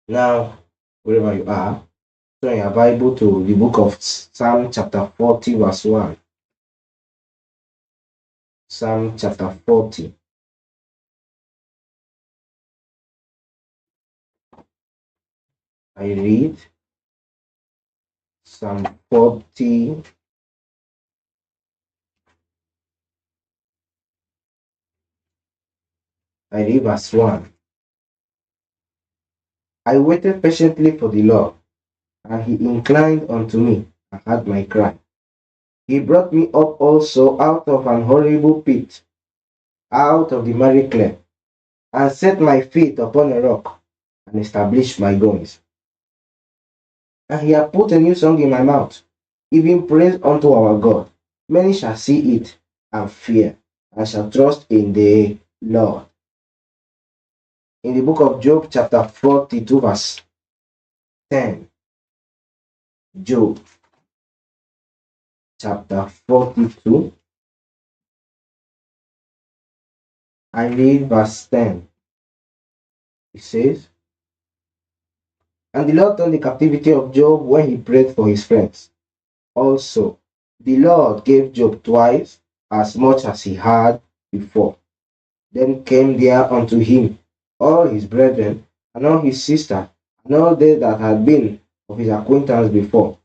Now, wherever you are, turn your Bible to the book of Psalm chapter 40, verse 1. Psalm chapter 40. I read Psalm 40. I read verse 1. I waited patiently for the Lord, and he inclined unto me and heard my cry. He brought me up also out of an horrible pit, out of the miry clay, and set my feet upon a rock, and established my goings. And he hath put a new song in my mouth, even praise unto our God. Many shall see it and fear, and shall trust in the Lord. In the book of Job, chapter 42, verse 10. Job, chapter 42. I read verse 10. It says, And the Lord turned the captivity of Job when he prayed for his friends. Also, the Lord gave Job twice as much as he had before. Then came there unto him all his brethren, and all his sisters, and all they that had been of his acquaintance before,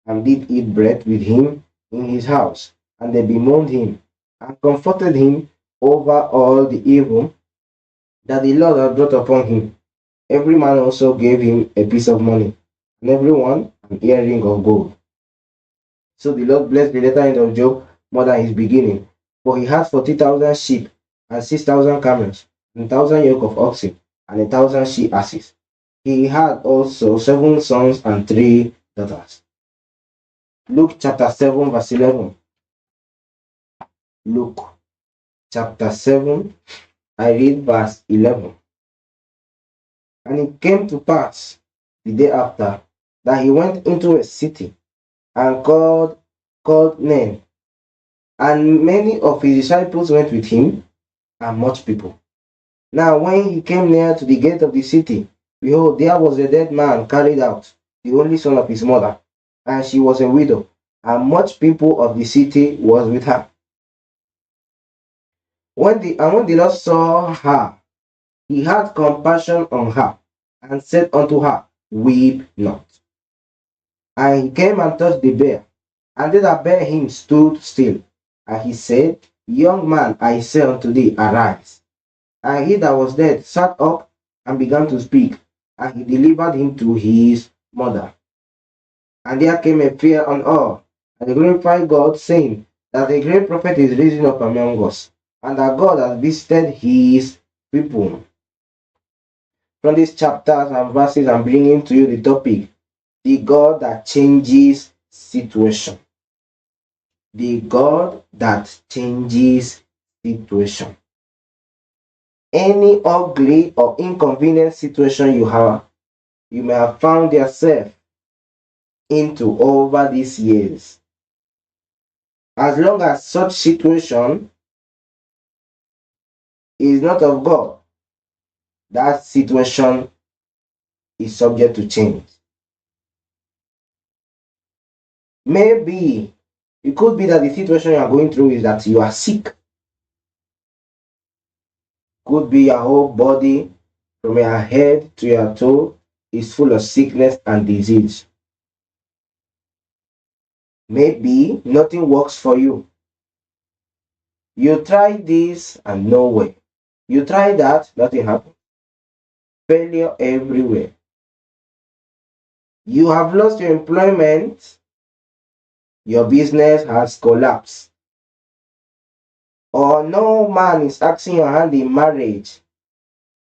and did eat bread with him in his house. And they bemoaned him, and comforted him over all the evil that the Lord had brought upon him. Every man also gave him a piece of money, and every one an earring of gold. So the Lord blessed the latter end of Job more than his beginning, for he had 40,000 sheep, and 6,000 camels, and 1,000 yoke of oxen, and 1,000 she asses. He had also 7 sons and 3 daughters. Luke chapter 7, verse 11. Luke chapter 7, I read verse 11. And it came to pass the day after that he went into a city and called Nain, and many of his disciples went with him, and much people. Now when he came near to the gate of the city, behold, there was a dead man carried out, the only son of his mother, and she was a widow, and much people of the city was with her. When the Lord saw her, he had compassion on her, and said unto her, Weep not. And he came and touched the bier, and they that bare him stood still. And he said, Young man, I say unto thee, arise. And he that was dead sat up and began to speak, and he delivered him to his mother. And there came a fear on all, and they glorified God, saying that a great prophet is risen up among us, and that God has visited his people. From these chapters and verses, I'm bringing to you the topic, the God that changes situation. The God that changes situation. Any ugly or inconvenient situation you may have found yourself into over these years. As long as such situation is not of God, that situation is subject to change. Maybe it could be that the situation you are going through is that you are sick. Could be your whole body, from your head to your toe, is full of sickness and disease. Maybe nothing works for you. You try this and no way. You try that, nothing happens. Failure everywhere. You have lost your employment. Your business has collapsed. Or no man is asking your hand in marriage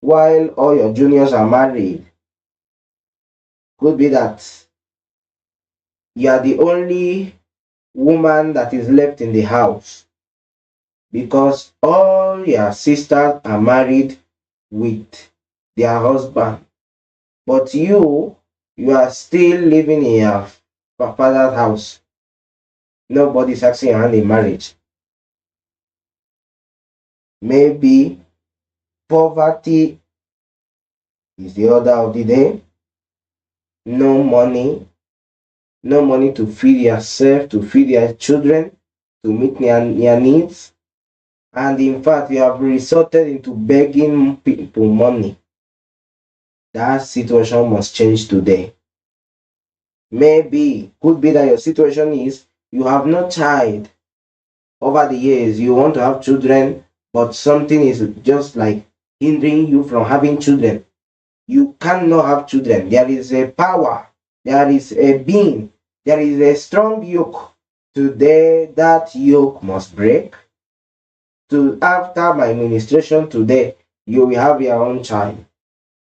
while all your juniors are married. Could be that you are the only woman that is left in the house because all your sisters are married with their husband, but you are still living in your father's house. Nobody is asking your hand in marriage. Maybe poverty is the order of the day. no money, no money to feed yourself, to feed your children, to meet their needs. And in fact, you have resorted into begging people money. That situation must change today. Maybe, could be that your situation is you have no child. Over the years, you want to have children, but something is just like hindering you from having children. You cannot have children. There is a power, there is a being, there is a strong yoke. Today, that yoke must break. To after my ministration today, you will have your own child.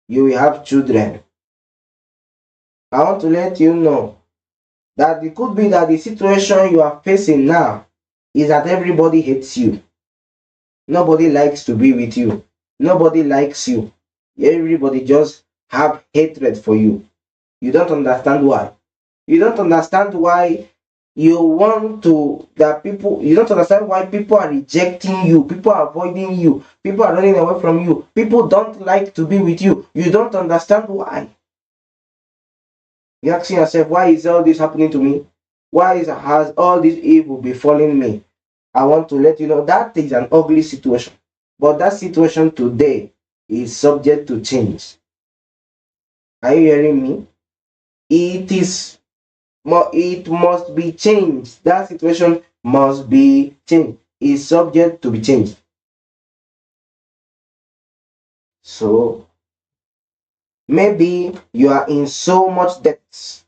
You will have children. I want to let you know that it could be that the situation you are facing now is that everybody hates you. Nobody likes to be with you. Nobody likes you. Everybody just have hatred for you. You don't understand why. You don't understand why you want to that people you don't understand why people are rejecting you, people are avoiding you, people are running away from you, people don't like to be with you. You don't understand why. You're asking yourself, why is all this happening to me? Has all this evil befallen me? I want to let you know that is an ugly situation. But that situation today is subject to change. Are you hearing me? It must be changed. That situation must be changed. It's subject to be changed. So maybe you are in so much debt.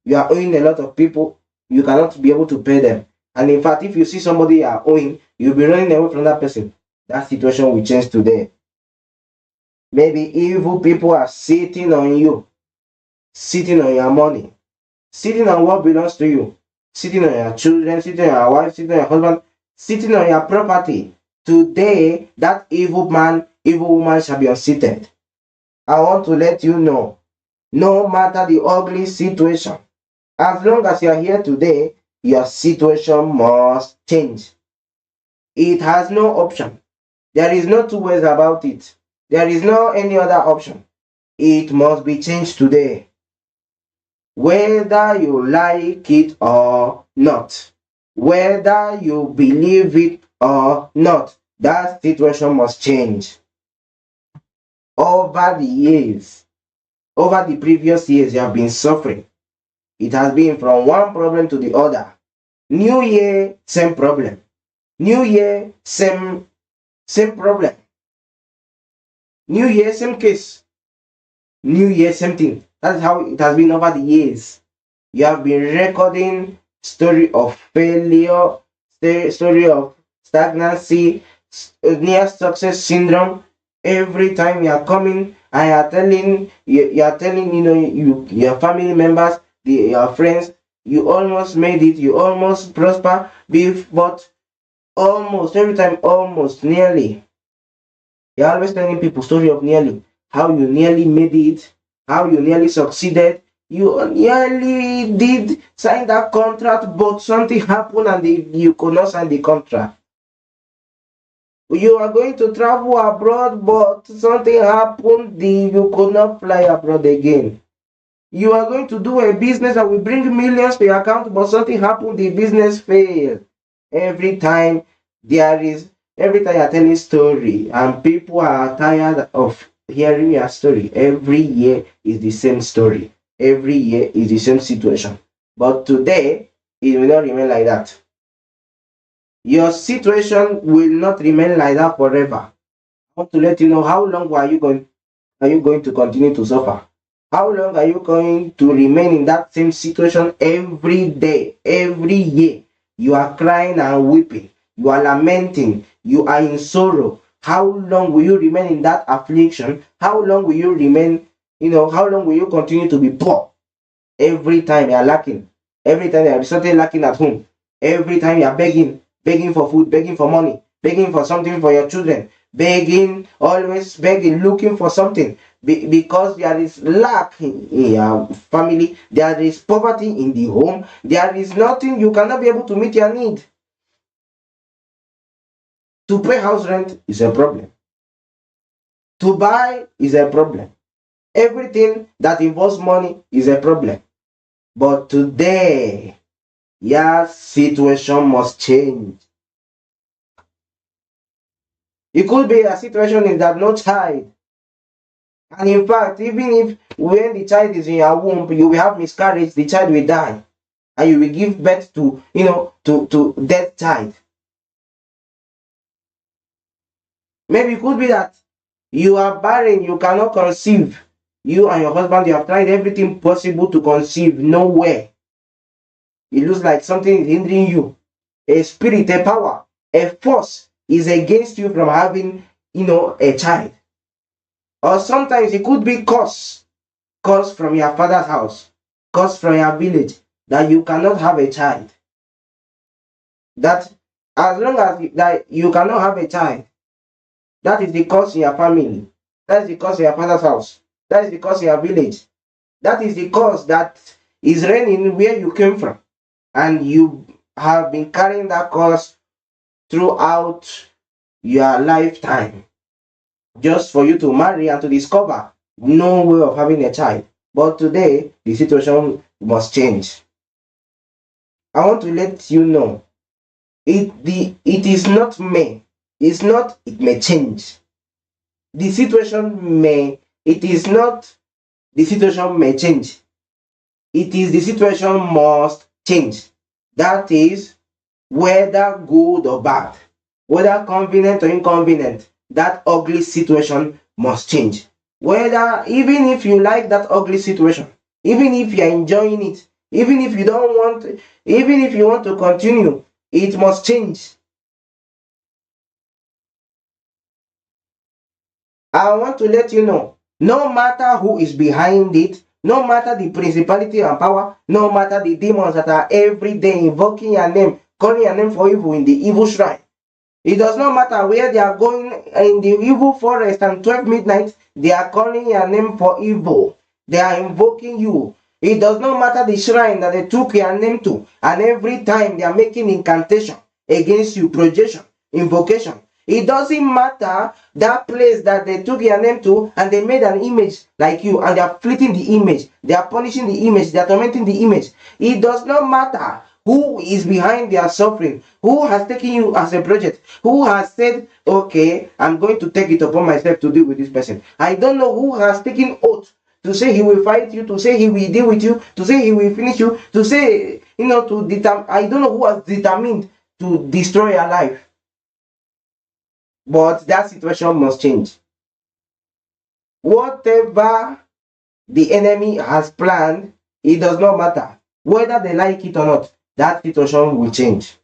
You are owing a lot of people. You cannot be able to pay them. And in fact, if you see somebody you are owing, you'll be running away from that person. That situation will change today. Maybe evil people are sitting on you, sitting on your money, sitting on what belongs to you, sitting on your children, sitting on your wife, sitting on your husband, sitting on your property. Today, that evil man, evil woman shall be unseated. I want to let you know, no matter the ugly situation, as long as you are here today, your situation must change. It has no option. There is no two ways about it. There is no any other option. It must be changed today. Whether you like it or not, whether you believe it or not, that situation must change. Over the years, over the previous years, you have been suffering. It has been from one problem to the other. New year, same problem. New year, same problem. New year, same case. New year, same thing. That's how it has been over the years. You have been recording story of failure, story of stagnancy, near success syndrome. Every time you are coming and you are telling your family members, your friends, you almost made it, you almost prosper, but almost every time, almost nearly. You're always telling people story of nearly, how you nearly made it, how you nearly succeeded. You nearly did sign that contract, but something happened and you could not sign the contract. You are going to travel abroad, but something happened, you could not fly abroad again. You are going to do a business that will bring millions to your account, but something happened, the business failed. Every time every time you're telling story and people are tired of hearing your story, every year is the same story. Every year is the same situation. But today, it will not remain like that. Your situation will not remain like that forever. I want to let you know, how long are you going to continue to suffer? How long are you going to remain in that same situation every day, every year? You are crying and weeping. You are lamenting. You are in sorrow. How long will you remain in that affliction? How long will you remain, how long will you continue to be poor? Every time you are lacking. Every time you are something lacking at home. Every time you are begging for food, begging for money, begging for something for your children, always begging, looking for something. Because there is lack in your family, there is poverty in the home, there is nothing, you cannot be able to meet your need. To pay house rent is a problem. To buy is a problem. Everything that involves money is a problem. But today, your situation must change. It could be a situation is that no child. And in fact, even if when the child is in your womb, you will have miscarriage, the child will die. And you will give birth to, to dead child. Maybe it could be that you are barren, you cannot conceive. You and your husband, you have tried everything possible to conceive, nowhere. It looks like something is hindering you. A spirit, a power, a force is against you from having, a child. Or sometimes it could be curse from your father's house, curse from your village, that you cannot have a child. That as long as that you cannot have a child, that is the curse in your family. That is the curse in your father's house. That is the curse in your village. That is the curse that is reigning where you came from. And you have been carrying that curse throughout your lifetime. Just for you to marry and to discover no way of having a child. But today, the situation must change. I want to let you know, it is not may. It's not it may change. The situation may, it is not the situation may change. It is the situation must change. That is, whether good or bad, whether convenient or inconvenient, that ugly situation must change. Whether, even if you like that ugly situation, even if you are enjoying it, even if you don't want, even if you want to continue, it must change. I want to let you know, no matter who is behind it, no matter the principality and power, no matter the demons that are every day invoking your name, calling your name for evil in the evil shrine, it does not matter where they are going in the evil forest and 12 midnight, they are calling your name for evil. They are invoking you. It does not matter the shrine that they took your name to, and every time they are making incantation against you, projection, invocation. It doesn't matter that place that they took your name to and they made an image like you and they are fleeting the image. They are punishing the image. They are tormenting the image. It does not matter who is behind their suffering, who has taken you as a project, who has said, okay, I'm going to take it upon myself to deal with this person. I don't know who has taken oath to say he will fight you, to say he will deal with you, to say he will finish you, to say, to determine. I don't know who has determined to destroy your life. But that situation must change. Whatever the enemy has planned, it does not matter. Whether they like it or not, that situation will change.